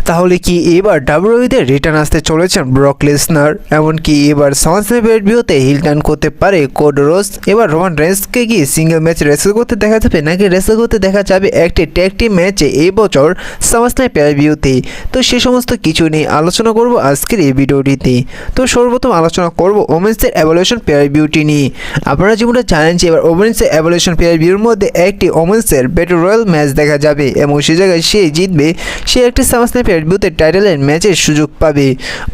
তাহলে কি এবার ডাব্লিউডব্লিউইতে রিটার্ন আসতে চলেছেন ব্রক লেসনার? এমনকি এবার সামারস্ল্যামের ভিউতে হিল টার্ন করতে পারে কোড রোজ? এবার রোমান রেন্সকে কি সিঙ্গেল ম্যাচ রেসেল করতে দেখা যাবে, নাকি রেসেল করতে দেখা যাবে একটি ট্যাগ টিম ম্যাচে এই বছর সামারস্ল্যামের ভিউতে? তো সে সমস্ত কিছু নিয়ে আলোচনা করব আজকের এই ভিডিওটিতে। তো সর্বপ্রথম আলোচনা করব ওমেন্সের এভলিউশন পেয়ার ভিউটি নিয়ে। আপনারা যেমনটা জানেন যে এবার ওমেন্সের এভলিউশন পেয়ার ভিউর মধ্যে একটি ওমেন্সের ব্যাটল রয়্যাল ম্যাচ দেখা যাবে এবং সে জায়গায় সে জিতবে, সে একটি সামারস্ল্যাম পেয়ার ভিউতে টাইটেলের ম্যাচের সুযোগ পাবে।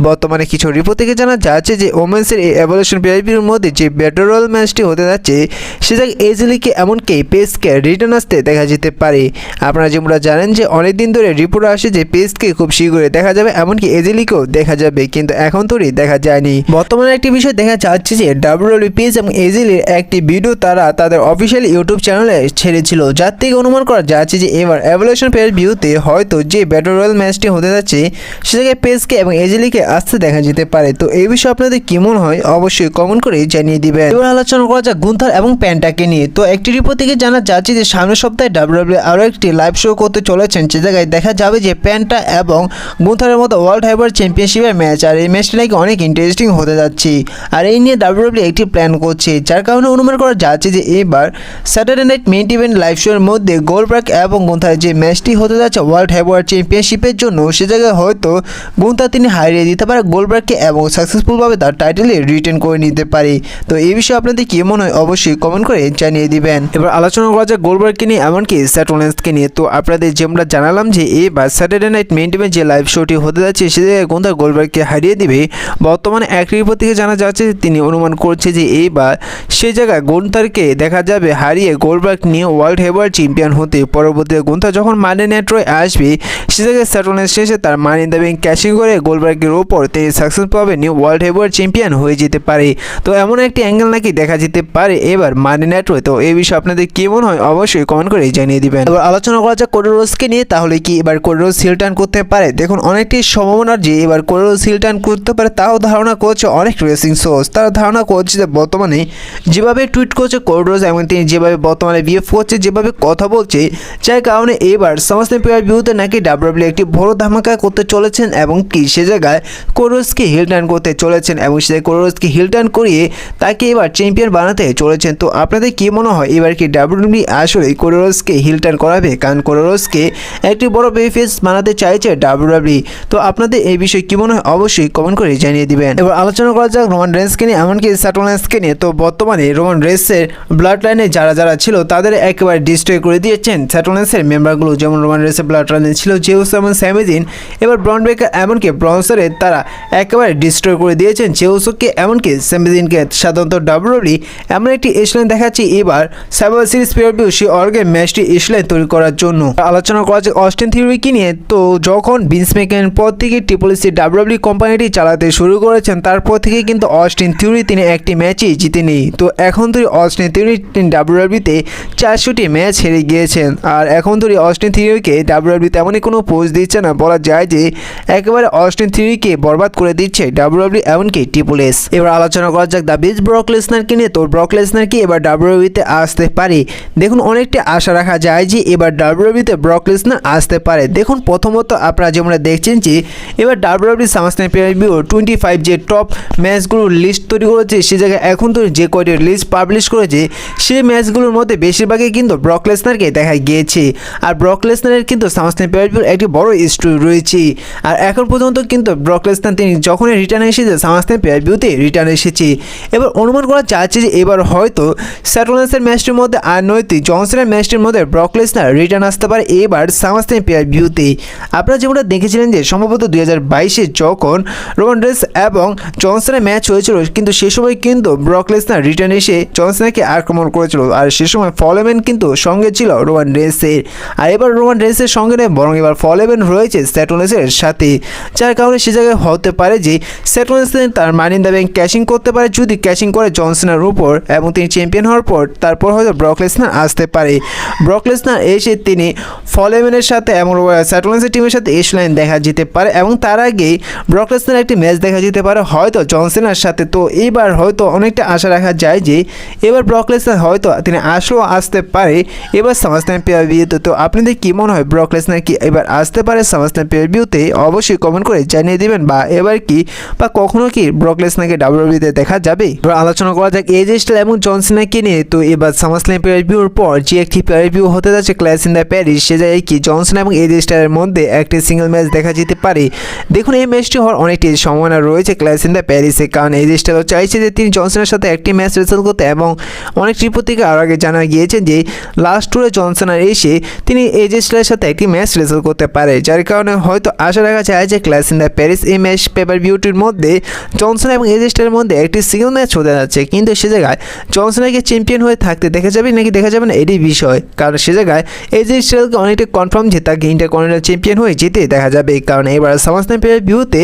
বর্তমানে কিছু রিপোর্ট থেকে জানা যাচ্ছে যে ওমেন্সের এই এভলিউশন পেয়ার ভিউর মধ্যে যে ব্যাটল রয়্যাল ম্যাচটি হতে যাচ্ছে সে জায়গায় এজিলিকে এমনকি পেজকে রিটার্ন আসতে দেখা যেতে পারে। আপনারা যেমনটা জানেন যে অনেক দিন ধরে রিপোর্ট আসে যে পেজকে খুব শীঘ্রই দেখা যাবে, এমনকি এজিলিকেও দেখা যাবে, কিন্তু এখন তোরই দেখা যায়নি। বর্তমানে একটি বিষয় দেখা যাচ্ছে যে ডাব্লিউডব্লিউই পেজ এবং এজিলির একটি ভিডিও তারা তাদের অফিসিয়াল ইউটিউব চ্যানেলে ছেড়েছিল, যার থেকে অনুমান করা যাচ্ছে যে এবার এভলিউশন পেয়ার ভিউতে হয়তো যে ব্যাটল রয়্যাল ম্যাচটি হতে যাচ্ছে সে জায়গায় পেজকে এবং এজিলিকে আসতে দেখা যেতে পারে। তো এই বিষয়ে আপনাদের কি মনে হয় অবশ্যই কমেন্ট করে জানিয়ে দিবেন। এবার আলোচনা করা যাক গুন্থার এবং প্যান্টাকে নিয়ে। তো একটি রিপোর্ট থেকে জানা যাচ্ছে যে সামনের সপ্তাহে ডাব্লিউডব্লিউই আরও একটি লাইভ শো করতে চলেছেন, যে জায়গায় দেখা যাবে যে প্যান্টা এবং গুন্থারের মতো ওয়ার্ল্ড হেভিওয়েট চ্যাম্পিয়নশিপের ম্যাচ, আর এই ম্যাচটা নাকি অনেক ইন্টারেস্টিং হতে যাচ্ছে। আর এই নিয়ে ডাব্লিউডব্লিউই একটি প্ল্যান করছে, যার কারণে অনুমান করা যাচ্ছে যে এবার Saturday night main event live শোর মধ্যে গোল্ডবার্গ এবং গুন্থারের যে ম্যাচটি হতে যাচ্ছে ওয়ার্ল্ড হেভিওয়েট চ্যাম্পিয়নশিপের জন্য, সে জায়গায় হয়তো গুন্থার তিনি হারিয়ে দিতে পারে গোল্ডবার্গকে এবং সাকসেসফুলভাবে তার টাইটেলে রিটেন করে নিতে পারে। তো এই বিষয়ে আপনাদের কি মনে হয় অবশ্যই কমেন্ট করে জানিয়ে দিবেন। এবার আলোচনা করা যাক গোল্ডবার্গকে নিয়ে এমনকি সেথ রোলিন্সকে নিয়ে। তো আপনাদের যেমন জানালাম যে এবার স্যাটারডে নাইট মেইন ইভেন্ট যে লাইভ শোটি হতে যাচ্ছে সে জায়গায় গুন্থার গোল্ডবার্গকে হারিয়ে দিবে। বর্তমানে এক রিপোর্ট থেকে জানা যাচ্ছে তিনি অনুমান করছে যে এইবার সে জায়গায় গুন্থারকে দেখা যাবে হারিয়ে গোল্ডবার্গ নিয়ে ওয়ার্ল্ড হেভিওয়েট চ্যাম্পিয়ন হতে। পরবর্তীতে গুন্থার যখন মানি নাইট রয় আসবে সে জায়গায় সেথ রোলিন্স শেষে তার মানি ইন দ্য ব্যাংক ক্যাশিং করে গোল্ডবার্গের ওপর তিনি সাকসেসফুলভাবে নিউ ওয়ার্ল্ড হেভিওয়েট চ্যাম্পিয়ন হয়ে যেতে পারে। তো এমন একটি অ্যাঙ্গেল নাকি দেখা যেতে পারে এবার মানি নাইট রয়। তো এই বিষয়ে আপনাদের কি মনে হয় অবশ্যই কমেন্ট করে জানিয়ে দিবেন। এবার আলোচনা করা যাক কোডি রোজকে নিয়ে। তাহলে কি এবার কোডি রোজ হিল টার্ন করতে পারে? দেখুন অনেকটি সম্ভাবনা যে এবার কোডি রোজ হিল টার্ন করতে পারে, তাও ধারণা করছে অনেক রেসিং সোর্স। তারা ধারণা করছে যে বর্তমানে যেভাবে টুইট করছে কোডি রোজ এবং তিনি যেভাবে বর্তমানে বিএফ করছে, যেভাবে কথা বলছে, যার কারণে এবার সামারস্ল্যাম পেয়ার ভিউতে নাকি ডাব্লিউডব্লিউই একটি বড় ধামাকা করতে চলেছেন এবং কি সে জায়গায় কোডি রোজকে হিল টার্ন করতে চলেছেন এবং সে কোডি রোজকে হিল টার্ন করিয়ে তাকে এবার চ্যাম্পিয়ন বানাতে চলেছেন। তো আপনাদের কি মনে হয় এবার কি ডাব্লিউডব্লিউই আসলে কোডি রোজকে হিল টার্ন করাবে? কারণ কোডি রোজকে একটি বড় বেফেস বানাতে চাইছে ডাব্লিউডব্লিউই। তো আপনাদের এই বিষয়ে কি মনে হয় অবশ্যই কমেন্ট করে জানিয়ে দিবেন। এবার আলোচনা করা যাক রোমান রেন্সকে নিয়ে এমনকি সেথ রোলিন্সকে নিয়ে। তো বর্তমানে রোমান রেন্সের ব্লাড লাইনে যারা যারা ছিল তাদের একেবারে ডিস্ট্রয় করে দিয়েছেন সেথ রোলিন্সের মেম্বারগুলো, যেমন রোমান রেন্সের ব্লাড লাইনে ছিল জেউস এবং স্যামি জিন, এবার ব্রন ব্রেকার এমনকি ব্রনসরে তারা একেবারে ডিস্ট্রয় করে দিয়েছেন জেউসকে এমনকি স্যামি জিনকে। সাধারণত ডাব্লিউডব্লিউই এমন একটি এশলাইন দেখাচ্ছে এবার সার্ভাইভার সিরিজ পেয়ার ভিউ সেই অর্গের ম্যাচটি এশলাইন তৈরি করার জন্য। আলোচনা করা যাক অস্টিন থিওরিকে নিয়ে। তো যখন ভিন্স ম্যাকম্যান পর থেকে ট্রিপল সি ডাব্লিউডব্লিউই কোম্পানিটি চালাতে শুরু করেছেন তারপর থেকে কিন্তু অস্টিন থিওরি তিনি একটি ম্যাচই জিতেনি। তো এখন ধরে অস্টিন থিওরি তিনি ডাব্লিউডব্লিউইতে 400টি ম্যাচ হেরে গিয়েছেন। আর এখন ধরে অস্টিন থিওরিকে ডাব্লিউডব্লিউই তেমনই কোনো পোস্ট দিচ্ছে না, বলা যায় যে একেবারে অস্টিন থিওরিকে বরবাদ করে দিচ্ছে ডাব্লিউডব্লিউই এমনকি ট্রিপল এস। এবার আলোচনা করা যাক দ্য বিচ ব্রক লেসনারকে নিয়ে। তো ব্রক লেসনার কি এবার ডাব্লিউডব্লিউইতে আসতে পারে? দেখুন অনেকটা আশা রাখা যায় যে এবার ডাব্লিউডব্লিউইতে ব্রক লেসনার আসতে পারে। দেখুন প্রথমত আপনারা যেমন দেখছেন যে এবার ডাব্লিউডব্লিউই সামারস্ল্যাম পেয়ার ভিউ 25 যে টপ ম্যাচগুলোর লিস্ট তৈরি করেছে, সে জায়গায় এখন তো যে কয়টি লিস্ট পাবলিশ করেছে সেই ম্যাচগুলোর মধ্যে বেশিরভাগই কিন্তু ব্রক লেসনারকে দেখা গিয়েছে। আর ব্রক লেসনারের কিন্তু সামারস্ল্যাম পেয়ার ভিউর একটি বড় স্টোরি রয়েছে। আর এখন পর্যন্ত কিন্তু ব্রক লেসনার তিনি যখনই রিটার্ন এসেছে সামারস্ল্যাম পেয়ার ভিউতে রিটার্ন এসেছে। এবার অনুমান করা যাচ্ছে যে এবার হয়তো সেথ রোলিন্সের ম্যাচটির মধ্যে আর নয়তো জনসনের ম্যাচটির মধ্যে ব্রক লেসনার রিটার্ন আসতে পারে এবার সামারস্ল্যাম পেয়ার ভিউতে। আপনারা যেমনটা দেখেছিলেন যে সম্ভবত 2022-এ যখন রোমান রেন্স এবং জনসনের ম্যাচ হয়েছিল, কিন্তু সে সময় কিন্তু ব্রক লেসনার রিটার্ন এসে জনসনকে আক্রমণ করেছিল। আর সে সময় ফলেম্যান কিন্তু সঙ্গে ছিল রোমান রেন্সের। আর এবার রোমান রেন্সের সঙ্গে নেই, বরং এবার ফলেম্যান রয়েছে সেথ রোলিন্সের সাথে, যার কারণে সে জায়গায় হতে পারে যে সেথ রোলিন্স তার মানি ইন দ্য ব্যাংক ক্যাশিং করতে পারে। যদি ক্যাশিং করে জনসনের উপর এবং তিনি চ্যাম্পিয়ন হওয়ার পর তারপর হয়তো ব্রক লেসনার আসতে পারে। ব্রক লেসনার এসে তিনি ফলেম্যানের সাথে এবং সেথ রোলিন্সের টিমের সাথে এশলাইন দেখা যেতে পারে এবং তার আগেই ব্রক লেসনার একটি ম্যাচ দেখা যেতে পারে হয়তো জনসনের সাথে। তো এবার হয়তো অনেকটা আশা রাখা যায় যে এবার ব্রক লেসনার হয়তো তিনি আসতে পারে এবার সামারস্ল্যাম পেয়ার ভিউতে। তো আপনাদের কি মনে হয় ব্রক লেসনার কি এবার আসতে পারে সামাসলাম প্রিভিউতে অবশ্যই কমেন্ট করে জানিয়ে দিবেন, বা এবার কি বা কখনো কি ব্রক লেসনারকে ডাব্লিউডাব্লিউইতে দেখা যাবে। এবার আলোচনা করা যাক এজে স্টাইলস এবং জন সিনাকে নিয়ে। তো এবার সামাসলাম প্রিভিউর পর যে একটি প্রিভিউ হতে যাচ্ছে ক্ল্যাশ ইন দ্য প্যারিস, সে জায়গায় কি জন সিনা এবং এজে স্টাইলের মধ্যে একটি সিঙ্গেল ম্যাচ দেখা যেতে পারে। দেখুন এই ম্যাচটি হওয়ার অনেকটি সম্ভাবনা রয়েছে ক্ল্যাশ ইন দ্য প্যারিসে, কারণ এজে স্টাইলস চাইছে যে তিনি জন সিনার সাথে একটি ম্যাচ রেসেল করতে, এবং অনেক রিপোর্ট থেকে আর আগে জানা গিয়েছে যে লাস্ট টুরে জন সিনার এসে তিনি এজে স্টাইলের সাথে একটি ম্যাচ রেসেল করতে পারে, যার কারণে হয়তো আশা রাখা যায় যে ক্ল্যাশ ইন দ্য প্যারিস এই ম্যাচ পেপার ভিউটির মধ্যে জন সিনা এবং এজে স্টাইলের মধ্যে একটি সিঙ্গেল ম্যাচ হতে যাচ্ছে। কিন্তু সে জায়গায় জন সিনাকে চ্যাম্পিয়ন হয়ে থাকতে দেখা যাবে নাকি দেখা যাবে না এটি বিষয়, কারণ সে জায়গায় এজে স্টাইলকে অনেকটা কনফার্ম যে তাকে ইন্টারকন্টিনেন্টাল চ্যাম্পিয়ন হয়ে যেতে দেখা যাবে, কারণ এবার সামাসলাম পেপার ভিউতে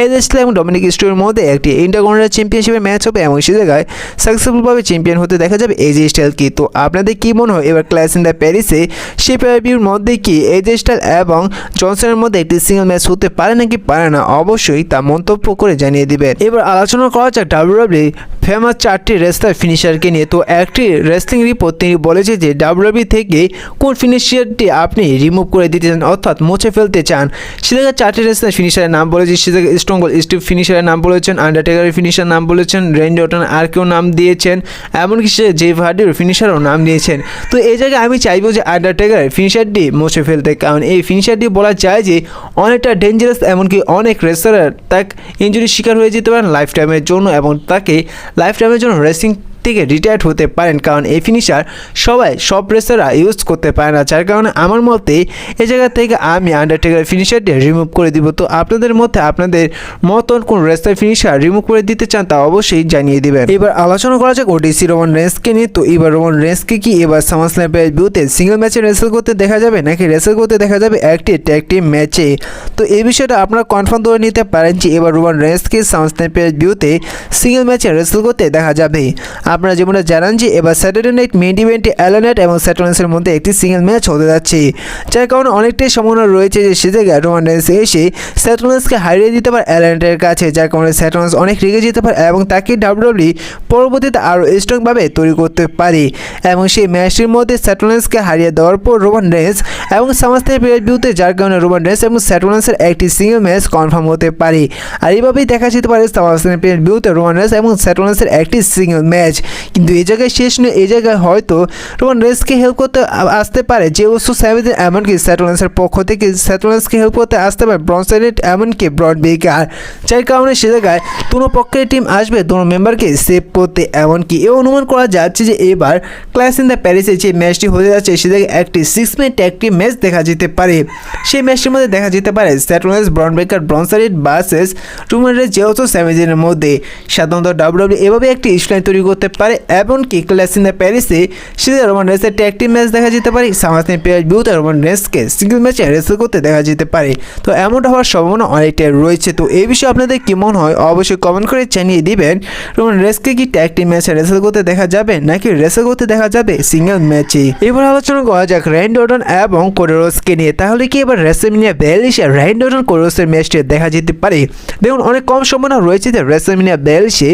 এজে স্টাইলস এবং ডমিনিক স্টোরের মধ্যে একটি ইন্টারকন্টিনেন্টাল চ্যাম্পিয়নশিপের ম্যাচ হবে, এবং সে জায়গায় সাকসেসফুলভাবে চ্যাম্পিয়ন হতে দেখা যাবে এজে স্টাইলকে। তো আপনাদের কি মনে হয় এবার ক্ল্যাশ ইন দ্য প্যারিসে সেই পেপার ভিউর মধ্যে কি এজে স্টাইল এবং জনসনের মধ্যে একটি সিঙ্গেল ম্যাচ হতে পারে নাকি পারে না, অবশ্যই তা মন্তব্য করে জানিয়ে দিবেন। এবার আলোচনা করা যাক ডাব্লিউডাব্লিউ ফেমাস 4টি রেসলার ফিনিশারকে নিয়ে। তো একটি রেসলিং রিপোর্ট তিনি বলেছে যে ডাব্লিউডাব্লিউ থেকে কোন ফিনিশারটি আপনি রিমুভ করে দিতে চান, অর্থাৎ মুছে ফেলতে চান। সে জায়গায় 4টি রেসলার ফিনিশারের নাম বলেছে, সে জায়গায় স্ট্রং কোল্ড স্টিভ ফিনিশারের নাম বলেছেন, আন্ডারটেকারের ফিনিশার নাম বলেছেন, রেন্ডি অর্টন আর কেউ নাম দিয়েছেন, এমনকি সে জেফ হার্ডির ফিনিশারও নাম দিয়েছেন। তো এই জায়গায় আমি চাইবো যে আন্ডারটেকারের ফিনিশারটি মুছে ফেলতে, কারণ এই ফিনিশারটি বলা যায় যে অনেকটা ডেঞ্জারাস, এমনকি অনেক রেসলার তাক ইনজুরির শিকার হয়ে যেতে পারেন লাইফ টাইমের জন্য, এবং তাকে লাইফ টাইমের জন্য রেসলিং থেকে রিটায়ার্ড হতে পারেন, কারণ এই ফিনিশার সব রেসলাররা ইউজ করতে পারে না, যার কারণে আমার মতে এই জায়গা থেকে আমি আন্ডারটেকার ফিনিশারটি রিমুভ করে দিব। তো আপনাদের মধ্যে আপনাদের মতন কোন রেসলার ফিনিশার রিমুভ করে দিতে চান তা অবশ্যই জানিয়ে দিবেন। এবার আলোচনা করা যাক ওডিসি রোমান রেন্সকে নিয়ে। তো এবার রোমান রেন্সকে কি এবার সামাসলাম ভিউতে সিঙ্গেল ম্যাচে রেসেল করতে দেখা যাবে নাকি রেসেল করতে দেখা যাবে একটি ট্যাগ টিম ম্যাচে। তো এই বিষয়টা আপনারা কনফার্ম করে নিতে পারেন যে এবার রোমান রেন্সকে সামাসলাম ভিউতে সিঙ্গেল ম্যাচে রেসেল করতে দেখা যাবে। আপনারা যেমনটা জানান যে এবার স্যাটারডে নাইট মেইন ইভেন্টে অ্যালানেট এবং স্যাটলান্সের মধ্যে একটি সিঙ্গেল ম্যাচ হতে যাচ্ছে, যার কারণে অনেকটাই সম্ভাবনা রয়েছে যে সে জায়গায় রোমান রেন্স এসে স্যাটলান্সকে হারিয়ে দিতে পারে অ্যালানেটের কাছে, যার কারণে স্যাটলান্স অনেক রেগে যেতে পারে এবং তাকে ডাব্লিউডাব্লিউ পরবর্তীতে আরও স্ট্রংভাবে তৈরি করতে পারে, এবং সেই ম্যাচটির মধ্যে স্যাটলান্সকে হারিয়ে দেওয়ার পর রোমান রেন্স এবং সামাসলাম ভিউতে, যার কারণে রোমান রেন্স এবং স্যাটলান্সের একটি সিঙ্গেল ম্যাচ কনফার্ম হতে পারে। আর এইভাবেই দেখা যেতে পারে সামাসলাম ভিউতে রোমান রেন্স এবং স্যাটলান্সের একটি সিঙ্গেল ম্যাচ। কিন্তু এই জায়গায় শেষ নয়, এই জায়গায় হয়তো রোমান রেন্সকে হেল্প করতে আসতে পারে যে ওসো স্যামিদের, এমনকি স্যাটলান্সের পক্ষ থেকে স্যাটলান্সকে হেল্প করতে আসতে পারে ব্রন স্ট্রোম্যান এমনকি ব্রড বেকার, যার কারণে সে জায়গায় দুটো পক্ষের টিম আসবে দুটো মেম্বারকে সেভ করতে। এমনকি এ অনুমান করা যাচ্ছে যে এবার ক্ল্যাশ ইন দ্য প্যারিসে যে ম্যাচটি হতে যাচ্ছে সে জায়গায় একটি 6 ম্যান ট্যাগ টিম ম্যাচ দেখা যেতে পারে। সেই ম্যাচটির মধ্যে দেখা যেতে পারে স্যাটলান্স, ব্রন বেকার, ব্রন স্ট্রোম্যান ভার্সেস রোমান রেন্স যে ওসো স্যামিদের মধ্যে। সাধারণত ডাব্লিউডাব্লিউ এভাবে একটি স্টোরিলাইন তৈরি করতে পারে, এমনকি ক্ল্যাশ ইন দ্য প্যারিসে সেটা রোমান রেন্সের ট্যাগ টিম ম্যাচ দেখা যেতে পারে, সামাসলাম ভিউতে রোমান রেন্সকে সিঙ্গেল ম্যাচে রেসেল করতে দেখা যেতে পারে। তো এমনটা হওয়ার সম্ভাবনা অনেকটাই রয়েছে। তো এই বিষয়ে আপনাদের কি মনে হয় অবশ্যই কমেন্ট করে জানিয়ে দিবেন। রোমান রেন্সকে কি ট্যাগ টিম ম্যাচে রেসেল করতে দেখা যাবে নাকি রেসেল করতে দেখা যাবে সিঙ্গেল ম্যাচে। এবার আলোচনা করা যাক র্যান্ডি অর্টন এবং কোডি রোডসকে নিয়ে। তাহলে কি এবার রেসলম্যানিয়া 42 র্যান্ডি অর্টন কোডি রোডসের ম্যাচটি দেখা যেতে পারে? দেখুন অনেক কম সম্ভাবনা রয়েছে যে রেসলম্যানিয়া 42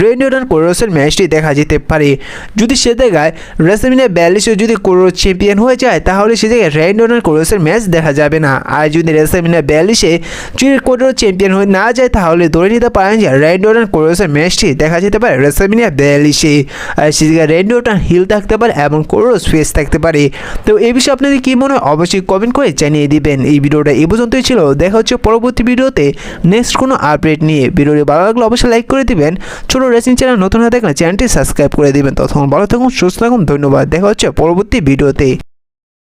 র্যান্ডি অর্টন কোডি রোডসের ম্যাচটি দেখা যেতে পারে। যদি সে জায়গায় রেসলম্যানিয়া 42 যদি কোডি রোডস চ্যাম্পিয়ন হয়ে যায় তাহলে সে জায়গায় র্যান্ডি অর্টন কোডি রোডসের ম্যাচ দেখা যাবে না। আর যদি রেসলম্যানিয়া 42 যদি কোডি রোডস চ্যাম্পিয়ন হয়ে না যায় তাহলে ধরে নিতে পারেন যে র্যান্ডি অর্টন কোডি রোডসের ম্যাচটি দেখা যেতে পারে রেসলম্যানিয়া 42। আর সে জায়গায় র্যান্ডি অর্টন হিল থাকতে পারে এবং কোডি রোডস ফেস থাকতে পারে। তো এই বিষয়ে আপনাদের কি মনে হয় অবশ্যই কমেন্ট করে জানিয়ে দিবেন। এই ভিডিওটা এই পর্যন্তই ছিল, দেখা হচ্ছে পরবর্তী ভিডিওতে নেক্সট কোনো আপডেট নিয়ে। ভিডিওটি ভালো লাগলে অবশ্যই লাইক করে দিবেন। ছোট রেসিং চ্যানেল নতুন হয়ে থাকলে চ্যানেলটি সাবস্ক্রাইব করে দিবেন। তখন ভালো থাকুন, সুস্থ থাকুন, ধন্যবাদ। দেখা হচ্ছে পরবর্তী ভিডিওতে।